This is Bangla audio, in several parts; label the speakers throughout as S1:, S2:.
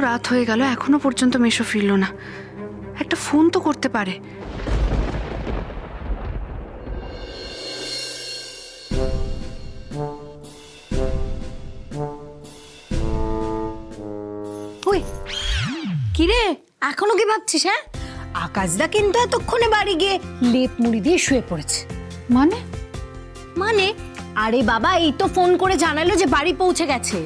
S1: রাত হয়ে গেল, এখনো পর্যন্ত মেশো ফিরলো না। একটা ফোন তো করতে পারে।
S2: ওই কিরে, এখনো কি ভাবছিস? হ্যাঁ, আকাশদা কিন্তু এতক্ষণে বাড়ি গিয়ে লেপ মুড়ি দিয়ে শুয়ে পড়েছে।
S1: মানে
S2: মানে আরে বাবা, এই তো ফোন করে জানালো যে বাড়ি পৌঁছে গেছে।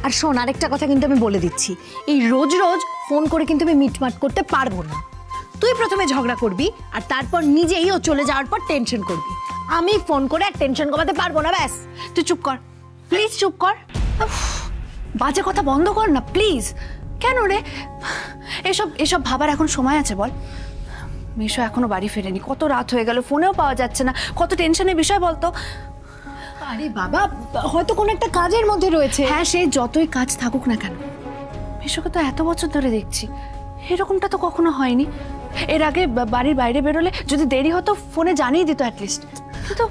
S2: আর শোন, আরেকটা কথা কিন্তু আমি বলে দিচ্ছি, এই রোজ রোজ ফোন করে কিন্তু আমি মিটমাট করতে পারবো না। তুই প্রথমে ঝগড়া করবি আর তারপর নিজেই ও চলে যাওয়ার পর টেনশন করবি। আমি ফোন করে আর টেনশন কমাতে পারবো না। ব্যাস
S1: তুই চুপ কর, প্লিজ চুপ কর। উফ, বাজে কথা বন্ধ কর না প্লিজ। কেন রে, এসব এসব ভাবার এখন সময় আছে বল? মেশো এখনো বাড়ি ফেরেনি, কত রাত হয়ে গেল, ফোনেও পাওয়া যাচ্ছে না। কত টেনশনের বিষয় বলতো।
S2: আরে বাবা, হয়তো কোনো একটা কাজের মধ্যে রয়েছে।
S1: হ্যাঁ, সে যতই কাজ থাকুক না কেন, মেশোকে তো এত বছর ধরে দেখছি, এরকমটা তো কখনো হয়নি। এর আগে বাড়ির বাইরে বেরোলে যদি দেরি হতো ফোনে জানিয়ে দিত অ্যাটলিস্ট। কিন্তু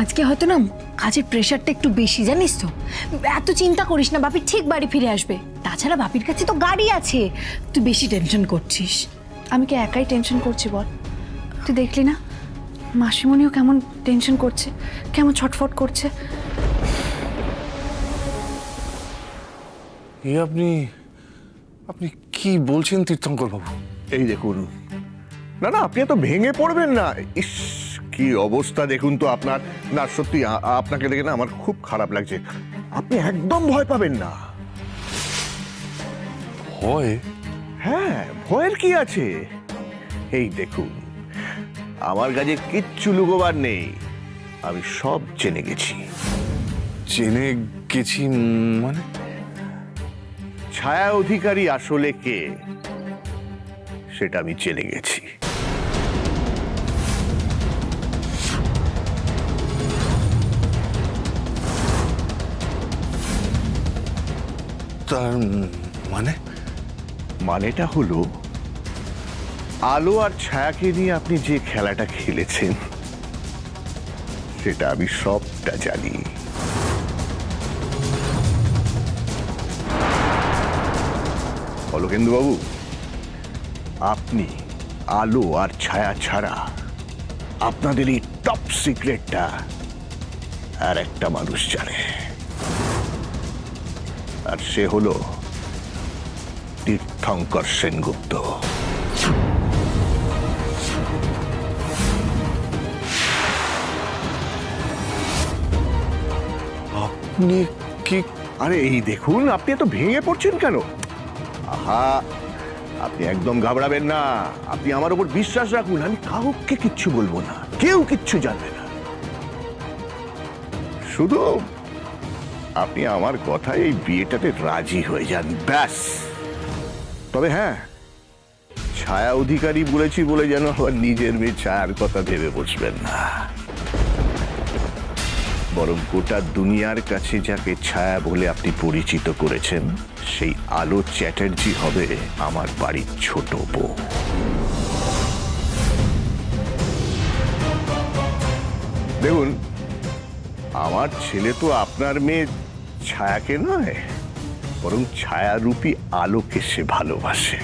S2: আজকে হয়তো না কাজের প্রেশারটা একটু বেশি, জানিস তো। এত চিন্তা করিস না, বাপি ঠিক বাড়ি ফিরে আসবে। তাছাড়া বাপির কাছে তো গাড়ি আছে, তুই বেশি টেনশন করছিস।
S1: আমি কি একাই টেনশন করছি বল? তুই দেখলি না মাসিমণিও কেমন টেনশন করছে, কেমন ছটফট করছে।
S3: আপনি আপনি কি বলছেন তীর্থঙ্কর বাবু?
S4: এই দেখুন, না না, আপনি এত ভেঙে পড়বেন না। ইস, কি অবস্থা দেখুন তো আপনার। না সত্যি, আপনাকে দেখে না আমার খুব খারাপ লাগছে। আপনি একদম ভয় পাবেন না।
S3: হয়?
S4: হ্যাঁ, ভয়ের কি আছে? এই দেখুন, আমার কাছে কিচ্ছু লুকোবার নেই। আমি সব জেনে গেছি।
S3: জেনে গেছি মানে?
S4: ছায়া অধিকারী আসলে কে সেটা আমি জেনে গেছি।
S3: তার মানে?
S4: মানেটা হলো, আলো আর ছায়াকে নিয়ে আপনি যে খেলাটা খেলেছেন সেটা আমি সবটা জানি। অলকেন্দু বাবু, আপনি আলো আর ছায়া ছাড়া আপনাদের এই টপ সিক্রেটটা আর একটা মানুষ জানে, আর সে হলো তীর্থঙ্কর সেনগুপ্ত।
S3: আপনি কি?
S4: আরে এই দেখুন, আপনি এত ভেঙে পড়ছেন কেন? আহা, আপনি একদম ঘাবড়াবেন না। আপনি আমার উপর বিশ্বাস রাখুন, আমি কাউকে কিচ্ছু বলবো না, কেউ কিচ্ছু জানবে না। শুধু আপনি আমার কথায় এই বিয়েটাতে রাজি হয়ে যান, ব্যাস। তবে হ্যাঁ, ছায়া অধিকারী বলেছি বলে যেন আবার নিজের মেয়ে ছায়ার কথা ভেবে বসবেন না। বরং গোটা দুনিয়ার কাছে যাকে ছায়া বলে আপনি পরিচিত করেছেন, সেই আলো চ্যাটার্জি হবে আমার বাড়ির ছোট বউ। দেখুন, আমার ছেলে তো আপনার মেয়ে ছায়াকে নয়, বরং ছায়ারূপী আলোকে সে ভালোবাসে।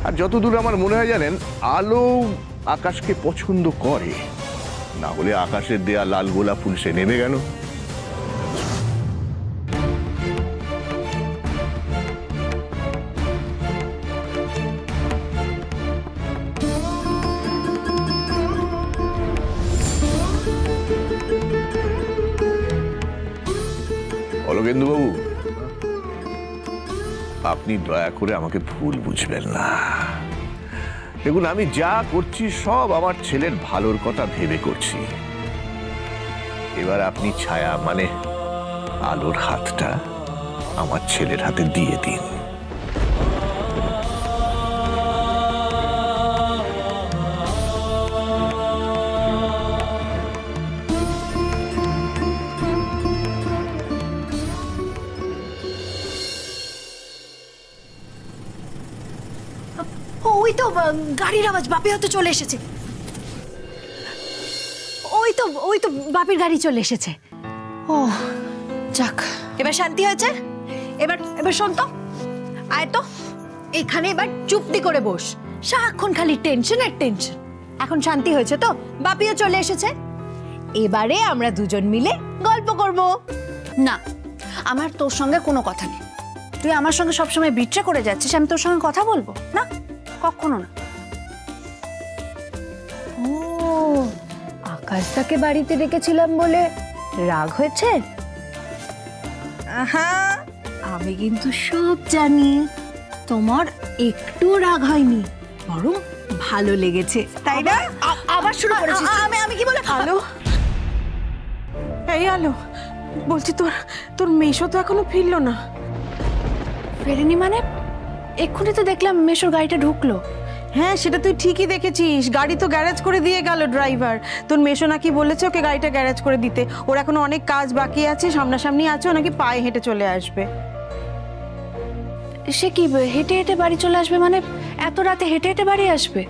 S4: আর যতদূর আমার মনে হয় জানেন, আলো আকাশকে পছন্দ করে, না হলে আকাশের দেয়া লাল গোলাপ ফুল সে নেমে গেল। অলকেন্দু বাবু, আপনি দয়া করে আমাকে ভুল বুঝবেন না। দেখুন, আমি যা করছি সব আমার ছেলের ভালোর কথা ভেবে করছি। এবার আপনি ছায়া মানে আলোর হাতটা আমার ছেলের হাতে দিয়ে দিন।
S2: ওই তো গাড়ির আওয়াজ, বাপি হয়তো চলে এসেছে। ওই তো বাপির গাড়ি চলে এসেছে।
S1: ও যাক,
S2: এবার শান্তি হয়েছে? এবার এবার শোন তো, আয় তো এখানে এবার চুপটি করে বস। সারাক্ষণ খালি টেনশন আর টেনশন। এখন শান্তি হয়েছে তো, বাপিও চলে এসেছে, এবারে আমরা দুজন মিলে গল্প করব।
S1: না, আমার তোর সঙ্গে কোনো কথা নেই। তুই আমার সঙ্গে সবসময় বিট্রে করে যাচ্ছিস, আমি তোর সঙ্গে কথা বলবো না, কখনো না।
S2: ও, আকাশটাকে বাড়িতে রেখেছিলাম বলে রাগ হয়েছে? আহা, আমি কিন্তু সব জানি, তোমার একটু রাগ হয়নি, বরং ভালো লেগেছে, তাই না?
S1: আবার শুরু করেছিস।
S2: আমি কি বলে?
S5: আলো, এই আলো, বলছি তোর তোর মেশো তো এখনো ফিরলো না।
S1: ফেরেনি মানে? এক্ষুনি তো দেখলাম মেশোর গাড়িটা ঢুকলো।
S5: হ্যাঁ, সেটা তুই ঠিকই দেখেছিস, গাড়ি তো গ্যারেজ করে দিয়ে গেল ড্রাইভার। তোর মেশো নাকি বলেছে ওকে গাড়িটা গ্যারেজ করে দিতে, ওর এখনো অনেক কাজ বাকি আছে, সামনাসামনি আছে, ও নাকি পায়ে হেঁটে চলে আসবে।
S1: সে কি হেঁটে হেঁটে বাড়ি চলে আসবে? মানে এত রাতে হেঁটে হেঁটে বাড়ি আসবে?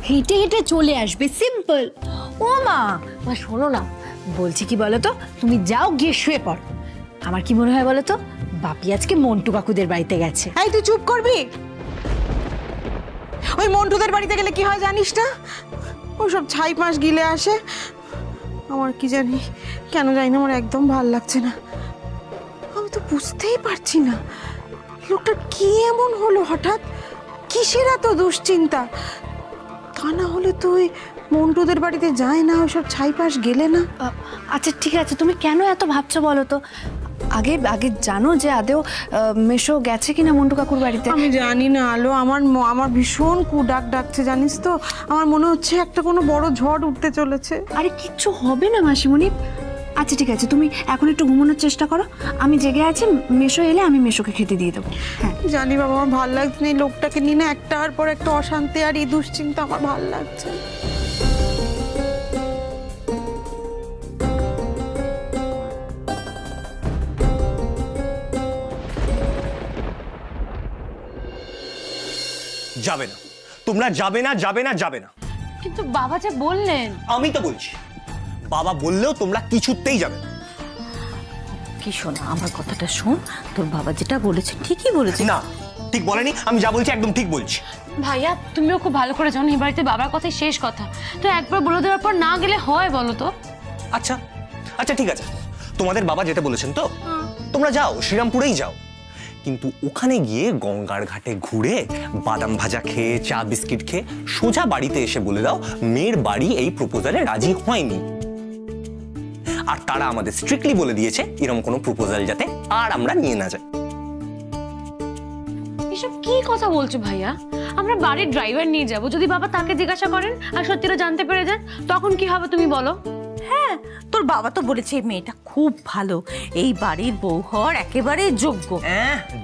S2: হেঁটে হেঁটে চলে আসবে, সিম্পল। ও মা, শোনো না, বলছি কি বলো তো, তুমি যাও গিয়ে শুয়ে পড়। আমার কি মনে হয় বলো তো, বাপি আজকে মন্টু কাকুদের বাড়িতে গেছে।
S5: এই তুই চুপ করবি? ওই মন্টুদের বাড়িতে গেলে কি হয় জানিস না? ওই সব ছাই পাঁশ গিলে আসে। আমার কি জানি, কেন জানি না, আমার একদম ভাল লাগছে না। আমি তো বুঝতেই পারছি না লোকটা কি এমন হলো হঠাৎ, কিসের এত দুশ্চিন্তা। তা না হলে তো ওই মন্টুদের বাড়িতে যায় না, ওই সব ছাই পাশ গেলে না।
S1: আচ্ছা ঠিক আছে, তুমি কেন এত ভাবছো বলো তো? আগে আগে জানো যে আদেও মেশো গেছে কিনা মন্টু কাকুর বাড়িতে?
S5: আমি জানি না আলো, আমার ভীষণ ডাক ডাকছে জানিস তো, আমার মনে হচ্ছে একটা কোনো বড় ঝড় উঠতে চলেছে।
S1: আরে কিচ্ছু হবে না মাসিমণি। আচ্ছা ঠিক আছে, তুমি এখন একটু ঘুমানোর চেষ্টা করো, আমি জেগে আছি, মেশো এলে আমি মেশোকে খেতে দিয়ে দেবো। হ্যাঁ
S5: জানি বাবা, আমার ভাল লাগছে না এই লোকটাকে নিয়ে, না একটার পর একটা অশান্তি আর এই দুশ্চিন্তা, আমার ভাল লাগছে।
S6: যাবে না, তোমরা যাবে না, যাবে না, যাবে না।
S7: কিন্তু বাবা যে বললেন।
S6: আমি তো বলছি, বাবা বললেও তোমরা কিছুতেই যাবে না।
S7: কি শোনা, আমার কথাটা শোন, তোর বাবা যেটা বলেছে ঠিকই বলেছে।
S6: না, ঠিক বলেনি, আমি যা বলছি একদম ঠিক বলছি।
S7: ভাইয়া তুমিও খুব ভালো করে জানো এই বাড়িতে বাবার কথাই শেষ কথা, তো একবার বলে দেওয়ার পর না গেলে হয় বলো তো?
S6: আচ্ছা আচ্ছা ঠিক আছে, তোমাদের বাবা যেটা বলেছেন তো, তোমরা যাও, শ্রীরামপুরেই যাও, কিন্তু ওখানে গিয়ে গঙ্গার ঘাটে ঘুরে বাদাম ভাজা খেয়ে, চা বিস্কিট খেয়ে সোজা বাড়িতে এসে বলে দাও মেয়ের বাড়ি এই প্রপোজালে রাজি হয়নি, আর তারা আমাদের স্ট্রিক্টলি বলে দিয়েছে এরকম কোনো প্রপোজাল যাতে আর আমরা নিয়ে না যাই।
S7: এসব কি কথা বলছো ভাইয়া? আমরা বাড়ির ড্রাইভার নিয়ে যাব, যদি বাবা তাকে জিজ্ঞাসা করেন আর সত্যিটা জানতে পেরে যান, তখন কি হবে তুমি বলো?
S8: হ্যাঁ, তোর বাবা তো বলেছে এই মেয়েটা খুব ভালো, এই বাড়ির বউ হওয়ার একেবারে যোগ্য।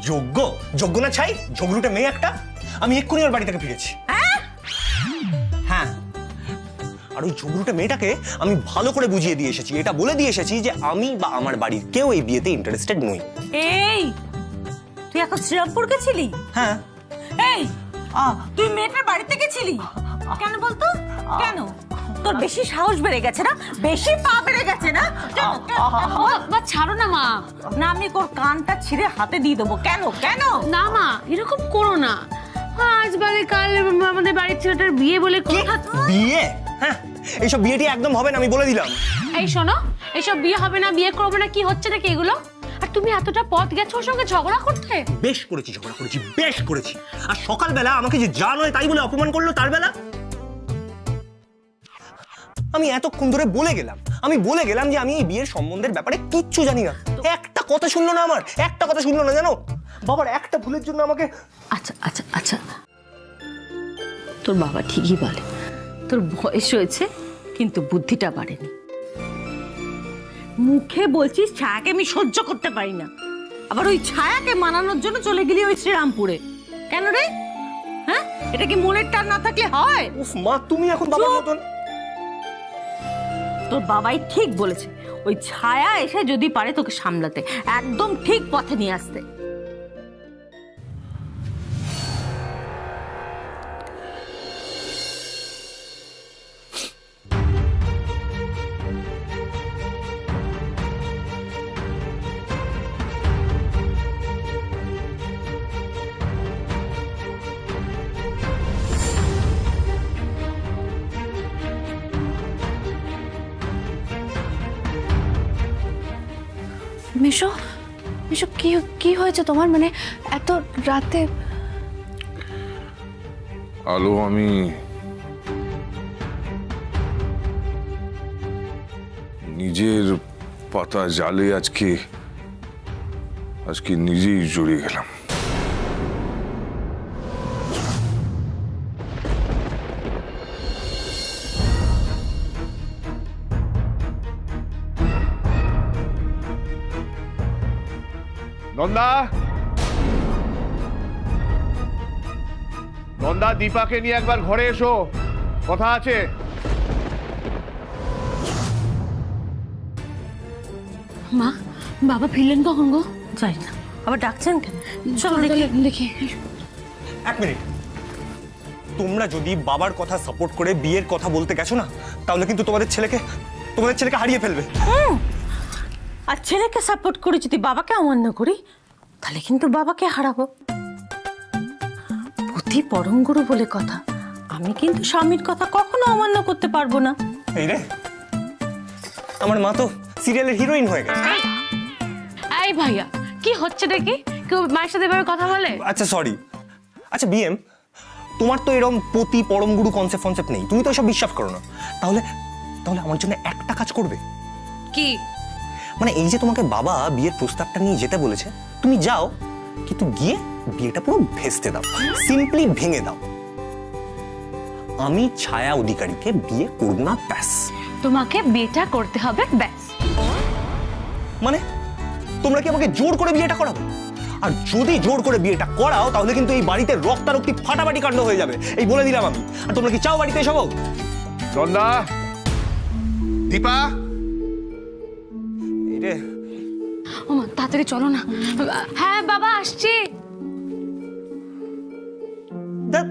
S6: যোগ্য? যোগ্য না ছাই, ঝগড়ুটে মেয়ে একটা। আমি এক্ষুনি ওর বাড়ি থেকে ফিরেছি। হ্যাঁ, আর ওই ঝগড়ুটে মেয়েটাকে আমি ভালো করে বুঝিয়ে দিয়ে এসেছি, এটা বলে দিয়ে এসেছি যে আমি বা আমার বাড়ির কেউ এই বিয়েতে ইন্টারেস্টেড নই।
S8: এই, তুই এখন শ্রীরামপুর গেছিলি?
S6: হ্যাঁ।
S8: এই, তুই মেয়েটার বাড়িতে গেছিলি কেন বলতো? কেন? তোর বেশি সাহস বেড়ে গেছে না? বেশি পা বেড়ে গেছে না?
S7: মা ছাড়ো না মা।
S8: না, আমি ওর কানটা ছিঁড়ে হাতে দিয়ে দেবো। কেন কেন?
S7: না মা, এরকম করো না। আজ বাদে কাল আমাদের বাড়ির ছেলেটার বিয়ে বলে কথা।
S6: বিয়ে? হ্যাঁ, এইসব বিয়েটি একদম হবে না, আমি বলে দিলাম।
S7: এই শোনো, এসব বিয়ে হবে না, বিয়ে করবো না, কি হচ্ছে নাকি এগুলো? আর তুমি এতটা পথ গেছো ওর সঙ্গে ঝগড়া করতে?
S6: বেশ করেছি, ঝগড়া করেছি, বেশ করেছি। আর সকালবেলা আমাকে যে যা নয় তাই বলে অপমান করলো, তার বেলা আমি এতক্ষণ ধরে বলে গেলাম, যে আমি এই বিয়ের সম্বন্ধের ব্যাপারে কিচ্ছু জানি না। একটা কথা শুনলো না, আমার একটা কথা শুনলো না, জানো? বাবার একটা ভুলের জন্য আমাকে।
S8: আচ্ছা আচ্ছা আচ্ছা, তোর বাবা ঠিকই বলে, তোর বয়স হয়েছে কিন্তু বুদ্ধিটা বাড়েনি। মুখে বলছিস ছায়াকে আমি সহ্য করতে পারি না, আবার ওই ছায়াকে মানানোর জন্য চলে গেলি ওই শ্রীরামপুরে। কেন রে? হ্যাঁ, এটা কি মনের টান না থাকলে হয়?
S6: উফ মা, তুমি এখন বাবার মতন।
S8: তোর বাবাই ঠিক বলেছে, ওই ছায়া এসে যদি পারে তোকে সামলাতে, একদম ঠিক পথে নিয়ে আসতে।
S1: মিশো, মিশো কি কি হয়েছে তোমার? মানে এত রাতে?
S3: আলো, আমি নিজের পাতা জালে আজকে নিজেই জড়িয়ে গেলাম।
S4: নন্দা, নন্দা, দীপাকে নিয়ে একবার ঘরে এসো, কথা আছে।
S7: মা, বাবা ফিরলেন কখন গো?
S8: যাই না, আবার ডাকছেন কেন?
S7: চলো দেখি।
S6: এক মিনিট, তোমরা যদি বাবার কথা সাপোর্ট করে বিয়ের কথা বলতে গেছো না, তাহলে কিন্তু তোমাদের ছেলেকে হারিয়ে ফেলবে।
S8: আর ছেলেকে সাপোর্ট করে যদি বাবাকে অমান্য করি, তাহলে কিন্তু বাবাকে হারাবো। পতি পরম গুরু বলে কথা, আমি কিন্তু স্বামীর কথা কখনো অমান্য করতে পারবো না।
S6: এই রে, আমার মা তো সিরিয়ালের হিরোইন হয়ে গেছে।
S7: এই ভাইয়া, কি হচ্ছে দেখি? কেউ মায়ের সাথে এভাবে কথা বলে?
S6: আচ্ছা সরি। আচ্ছা বিএম, তোমার তো এরকম পতি পরম গুরু কনসেপ্ট নেই, তুমি তো সব বিশ্বাস করো না। তাহলে তাহলে আমার জন্য একটা কাজ করবে।
S7: কি?
S6: মানে এই যে তোমাকে বাবা বিয়ের প্রস্তাবটা নিয়ে যেতে বলেছে, তুমি যাও, কিন্তু গিয়ে বিয়েটা পুরো ভেস্তে দাও, সিম্পলি ভেঙে দাও। আমি ছায়া অধিকারীকে বিয়ে করব না, ব্যাস।
S7: তোমাকে বিয়েটা করতে হবে, ব্যাস।
S6: মানে তোমরা কি আমাকে জোর করে বিয়েটা করাবে? আর যদি জোর করে বিয়েটা করাও, তাহলে কিন্তু এই বাড়িতে রক্তারক্তি ফাটাফাটি কাণ্ড হয়ে যাবে, এই বলে দিলাম আমি। আর তোমরা কি চাও বাড়িতে এসব?
S4: নন্দা, দীপা,
S6: এই রে,
S7: ও মা, তাড়াতাড়ি চলো না। হ্যাঁ বাবা, আসছি।
S6: ধ্যাৎ,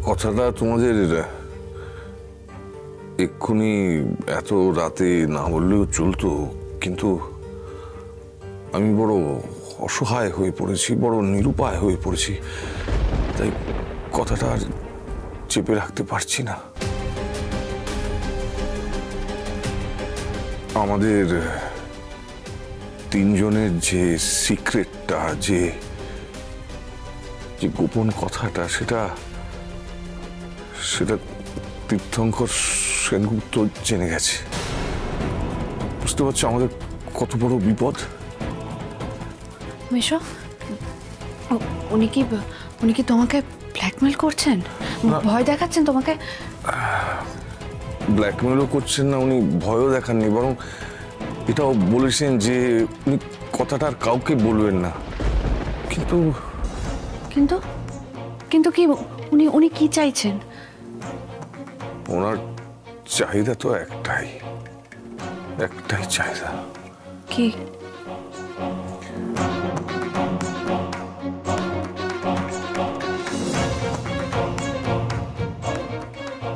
S3: কথাটা তোমাদের এক্ষুনি এত রাতে না বললেও চলতো, কিন্তু আমি বড় অসহায় হয়ে পড়েছি, বড় নিরুপায় হয়ে পড়েছি, তাই কথাটা আর চেপে রাখতে পারছি না। আমাদের তিনজনের যে সিক্রেটটা, যে গোপন কথাটা, সেটা তীর্থঙ্কর সেনগুপ্ত জেনে গেছে। বুঝতে পারছো আমাদের কত বড় বিপদ?
S1: মিশো, উনি কি তোমাকে ব্ল্যাকমেল করছেন? ভয় দেখাচ্ছেন তোমাকে?
S3: ব্ল্যাকমেলও করছেন না, উনি ভয়ও দেখাননি, বরং এটাও বলেছেন যে উনি কথাটা আর কাউকে বলবেন না। কিন্তু
S1: কিন্তু কিন্তু কি? উনি কি চাইছেন?
S3: ওনার চাহিদা তো একটাই চাহিদা।
S1: কি?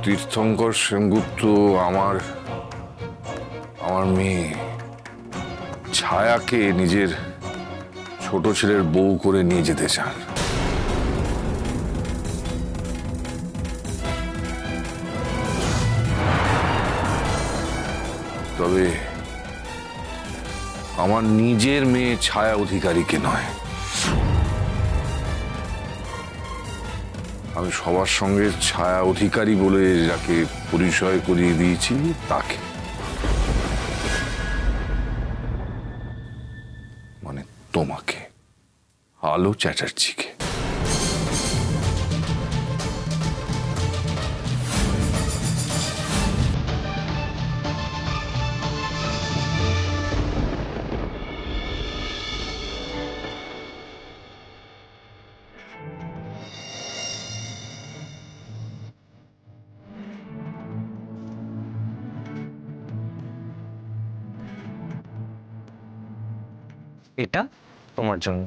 S3: তীর্থঙ্কর সেনগুপ্ত আমার মেয়ে ছায়াকে নিজের ছোট ছেলের বউ করে নিয়ে যেতে চান। তবে আমার নিজের মেয়ে ছায়া অধিকারীকে নয়, আমি সবার সঙ্গে ছায়া অধিকারী বলে যাকে পরিচয় করিয়ে দিয়েছি তাকে, মানে তোমাকে, আলো চ্যাটার্জিকে।
S6: এটা তোমার জন্য।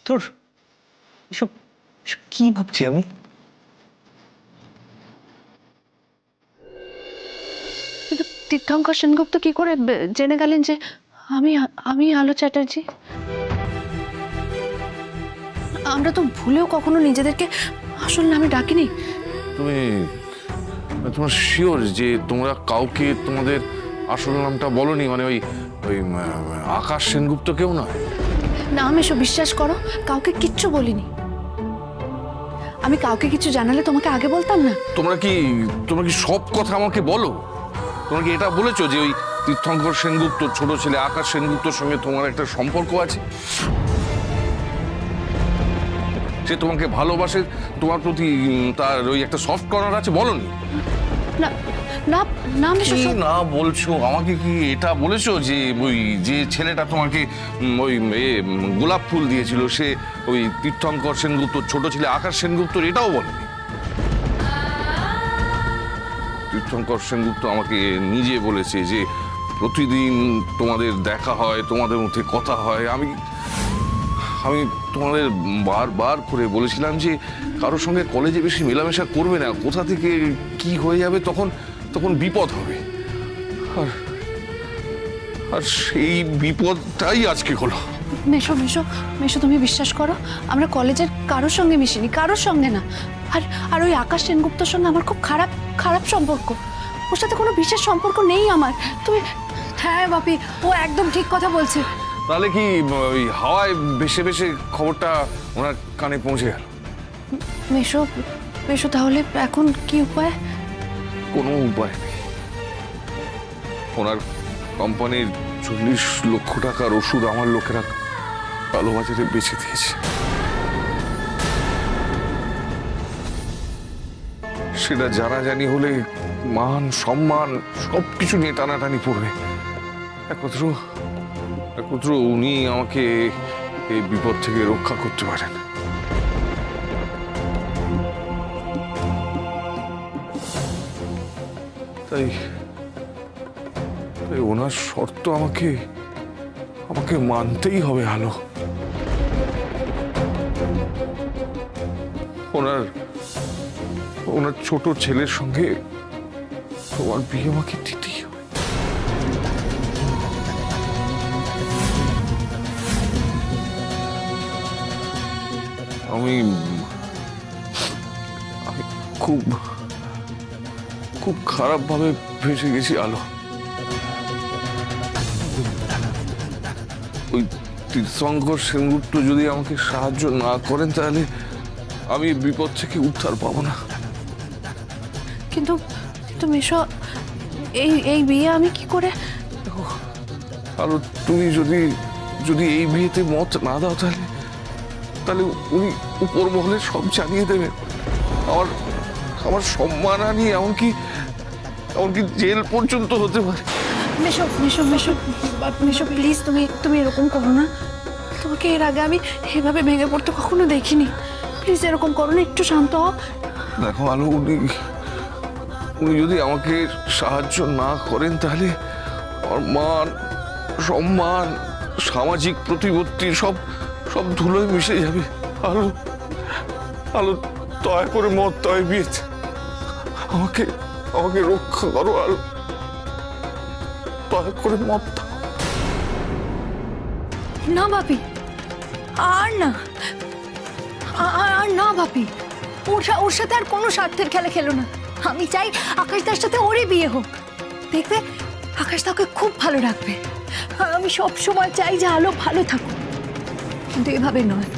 S6: তোর এসব এসব কি ভাবছি আমি?
S1: কিন্তু তীর্থঙ্কর সেনগুপ্ত কি করে জেনে গেলেন যে আমি আমি আলো চ্যাটার্জি? আমরা তো ভুলেও কখনো নিজেদেরকে আসল নামে ডাকিনি।
S3: তুমি তোমার শিওর যে তোমরা কাউকে তোমাদের আসল নামটা বলনি? মানে ওই ওই আকাশ সেনগুপ্ত কেউ নয়?
S1: না, আমি এসব বিশ্বাস করো, কাউকে কিচ্ছু বলিনি। আমি কাউকে কিছু জানালে তোমাকে আগে বলতাম না?
S3: তোমরা কি সব কথা আমাকে বলো? তোমরা কি এটা বলেছো যে ওই তীর্থঙ্কর সেনগুপ্ত ছোট ছেলে আকাশ সেনগুপ্তর সঙ্গে তোমার একটা সম্পর্ক আছে? সে তোমাকে ভালোবাসে, তোমার প্রতি তার ওই একটা সফট কর্নার আছে, বলনি?
S1: না না না, আমি
S3: কি না বলছো? আমাকে কি এটা বলেছো যে ওই যে ছেলেটা তোমাকে ওই গোলাপ ফুল দিয়েছিল সে ওই তীর্থঙ্কর সেনগুপ্ত ছোট ছেলে আকাশ সেনগুপ্তর? এটাও বলেনি। তীর্থঙ্কর সেনগুপ্ত আমাকে নিজে বলেছে যে প্রতিদিন তোমাদের দেখা হয়, তোমাদের মধ্যে কথা হয়। আমি তোমাদের বারবার করে বলেছিলাম যে কারোর সঙ্গে কলেজে বেশি মেলামেশা করবে না, কোথা থেকে কি হয়ে যাবে তখন বিপদ হবে। আর সেই বিপদটাই আজকে হলো।
S1: মেশো মেশো মেশো, তুমি বিশ্বাস করো, আমরা কলেজের কারোর সঙ্গে মিশিনি, কারোর সঙ্গে না। আর ওই আকাশ সেনগুপ্তর সঙ্গে আমার খুব খারাপ সম্পর্ক। ওর সাথে কোনো বিশেষ সম্পর্ক নেই আমার। তুমি...
S2: হ্যাঁ বাপি, ও একদম ঠিক কথা বলছে।
S3: তাহলে কি ওই হাওয়ায় ভেসে ভেসে খবরটা ওনার কানে পৌঁছে গেল?
S1: মেশো মেশো, তাহলে এখন কি উপায়?
S3: কোনো উপায় নেই। ওনার কোম্পানির 40 লক্ষ টাকার ওষুধ আমার লোকেরা কালোবাজারে বেচে দিয়েছে। সেটা জানাজানি হলে মান সম্মান সবকিছু নিয়ে টানাটানি পড়বে। একত্র উনি আমাকে এই বিপদ থেকে রক্ষা করতে পারেন। তাই ওনার শর্ত আমাকে মানতেই হবে। আলো, ওনার ছোট ছেলের সঙ্গে তোমার বিয়ে আমাকে দিতেই হবে। আমি খুব খারাপ ভাবে ফেসে গেছি আলো। ওই তীর্থঙ্কর সেনগুপ্ত যদি আমাকে সাহায্য না করেন তাহলে আমি বিপদ থেকে উদ্ধার পাবো না।
S1: কিন্তু মেশো, এই বিয়ে আমি কি করে...
S3: আলো, তুমি যদি এই বিয়েতে মত না দাও তাহলে উনি উপর মহলে সব জানিয়ে দেবেন। আমার সম্মানহানি, এমনকি জেল পর্যন্ত হতে পারে।
S1: মেশো মেশো মেশো মেশো, প্লিজ তুমি এরকম করো না। তোমাকে এর আগে আমি এভাবে ভেঙে পড়তে কখনো দেখিনি। প্লিজ এরকম করো না, একটু শান্ত হও।
S3: দেখো আলো, উনি যদি আমাকে সাহায্য না করেন তাহলে আমার মান সম্মান সামাজিক প্রতিপত্তি সব ধুলোয় মিশে যাবে। আলো দয়া করে মত দয় বিয়েতে আমাকে রক্ষা করো। আলো দয়া করে মত দাও।
S2: না বাপি, আর না বাপি, ওর সাথে আর কোনো স্বার্থের খেলা খেলো না। আমি চাই আকাশদার সাথে ওরই বিয়ে হোক। দেখবে আকাশ তাকে খুব ভালো রাখবে। আর আমি সব সময় চাই যে আলো ভালো থাকুক, কিন্তু এভাবে নয়,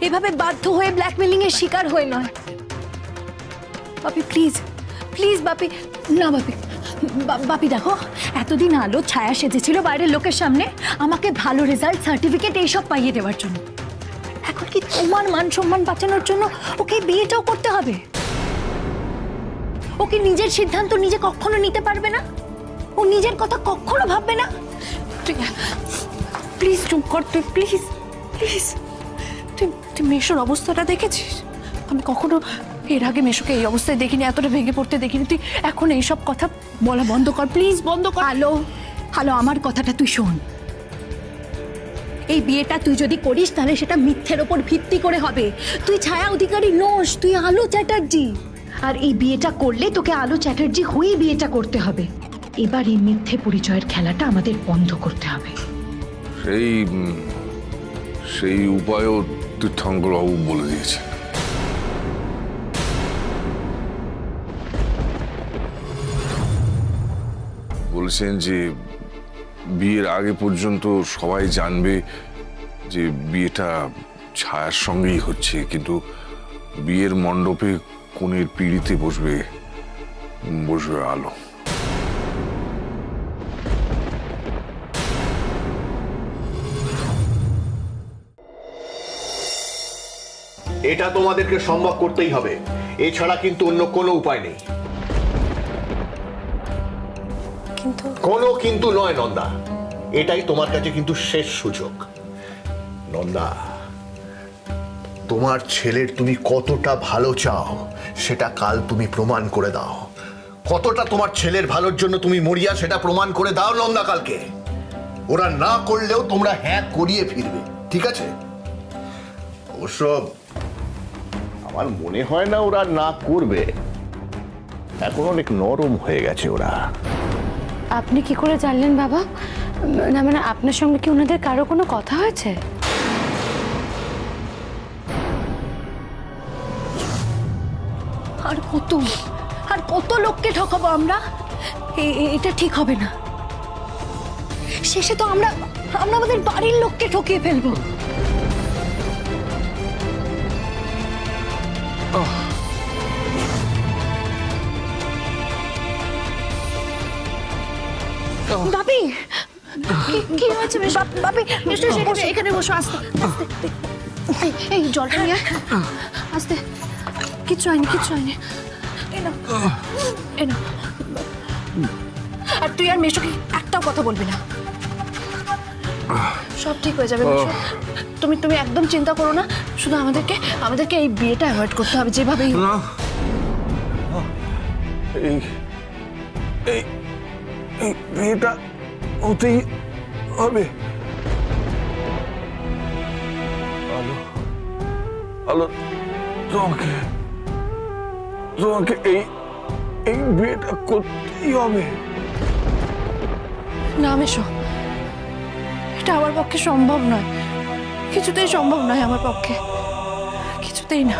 S2: এভাবে বাধ্য হয়ে ব্ল্যাকমেলিং এর শিকার হয়ে নয়। বাপি প্লিজ বাপি, না বাপি, বাপি দেখো, এতদিন আলো ছায়া সেজেছিল বাইরের লোকের সামনে আমাকে ভালো রেজাল্ট সার্টিফিকেট এইসব পাইয়ে দেওয়ার জন্য। এখন কি তোমার মান সম্মান বাঁচানোর জন্য ওকে বিয়েটাও করতে হবে? ওকে নিজের সিদ্ধান্ত নিজে কখনো নিতে পারবে না? ও নিজের কথা কখনো ভাববে না?
S1: প্লিজ চুপ কর তুই, প্লিজ। তুই মেশোর অবস্থাটা দেখেছিস? আমি কখনো এর আগে মেশোকে এই অবস্থায় দেখিনি, এতটা ভেঙে পড়তে দেখিনি। তুই এখন এইসব কথা বলা বন্ধ কর, প্লিজ বন্ধ কর।
S2: আলো, আমার কথাটা তুই শোন। এই বিয়েটা তুই যদি করিস তাহলে সেটা মিথ্যের ওপর ভিত্তি করে হবে। তুই ছায়া অধিকারী নোস, তুই আলো চ্যাটার্জি। আর এই বিয়েটা করলে তোকে আলো চ্যাটার্জি হয়েই বিয়েটা করতে হবে। এবার এই মিথ্যে পরিচয়ের খেলাটা আমাদের বন্ধ করতে হবে।
S3: সেই উপায়ও তীর্থঙ্করবাবু বলে দিয়েছে। বলেছেন যে বিয়ের আগে পর্যন্ত সবাই জানবে যে বিয়েটা ছায়ার সঙ্গেই হচ্ছে, কিন্তু বিয়ের মণ্ডপে কনের পিঁড়িতে বসবে আলো।
S4: এটা তোমাদেরকে সম্ভব করতেই হবে, এছাড়া কিন্তু অন্য কোনো উপায় নেই। কোনো কিন্তু নয় নন্দা, এটাই তোমার কাছে কিন্তু শেষ সুযোগ। নন্দা, তোমার ছেলের তুমি কতটা ভালো চাও সেটা কাল তুমি প্রমাণ করে দাও। কতটা তোমার ছেলের ভালোর জন্য তুমি মরিয়া সেটা প্রমাণ করে দাও নন্দা কালকে। ওরা না করলেও তোমরা হ্যাঁ করিয়ে ফিরবে, ঠিক আছে? অবশ্য আমার মনে হয় না ওরা না করবে, এখন অনেক নরম হয়ে গেছে ওরা।
S7: আপনি কি করে জানলেন বাবা? না মানে আপনার সঙ্গে কি ওনাদের কারো কোনো কথা হয়েছে?
S2: আর কত লোককে ঠকাবো আমরা? এটা ঠিক হবে না। শেষে তো আমরা আমাদের বাড়ির লোককে ঠকিয়ে ফেলবো। বাপি, কি হয়েছে? বাপি, এখানে বসো। আস্তে আস্তে, এই জলটা নিয়ে আস্তে। কিচ্ছু হয়নি। আর তুই আর মেশোকে একটাও কথা বলবি না, সব ঠিক হয়ে যাবে। মেশো, তুমি একদম চিন্তা করো না। শুধু আমাদেরকে এই বিয়েটা অ্যাভয়েড করতে হবে যেভাবেই।
S3: এই বিয়েটা হতেই হবে। আলো, তোমাকে এই বিয়েটা করতেই হবে।
S1: না মেশো, এটা আমার পক্ষে সম্ভব নয়, কিছুতেই সম্ভব নয় আমার পক্ষে, কিছুতেই না।